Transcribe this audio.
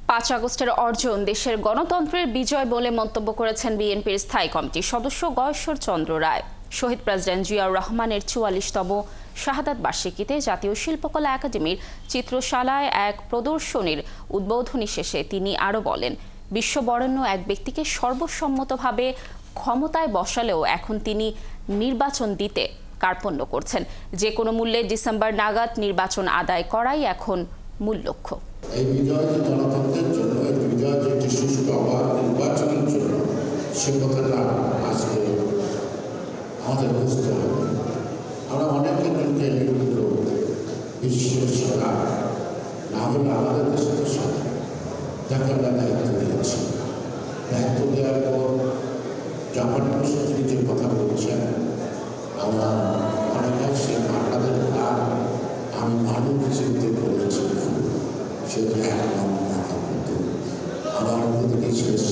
5 আগস্টের অর্জন দেশের গণতন্ত্রের বিজয় বলে মন্তব্য করেছেন বিএনপির স্থায়ী কমিটির সদস্য গয়েশ্বর চন্দ্র রায়। শহীদ প্রেসিডেন্ট জিয়াউর রহমানের 44তম শাহাদাত বার্ষিকীতে জাতীয় শিল্পকলা একাডেমির চিত্রশালায় এক প্রদর্শনীর উদ্বোধনী শেষে তিনি আরও বলেন, বিশ্ববরেণ্য এক ব্যক্তিকে সর্বসম্মতভাবে ক্ষমতায় বসালেও এখন তিনি নির্বাচন দিতে কার্পণ্য করছেন। যে কোনো মূল্যে ডিসেম্বর নাগাদ নির্বাচন আদায় করাই এখন মূল লক্ষ্য। এই বিজয় যে গণতন্ত্রের জন্য, এই বিজয় যে একটি সুষ্ঠু অবাধ নির্বাচনের জন্য, সে কথাটা আজকে আমাদের বুঝতে হবে। আমরা অনেকে কিন্তু এগুলো বিশ্বের সেরা না হলে আমাদের দেশে তো সেরা, যাকে আমরা দায়িত্ব দিয়েছি। দায়িত্ব দেওয়ার পর জাপানের সাথে যে কথা বলছেন, আমার অনেকে সে বাংলাদেশ নাম আমি মানুষ চিনতে করেছি, সেটা এক নাম কথা বলতে আমার মধ্যে শেষ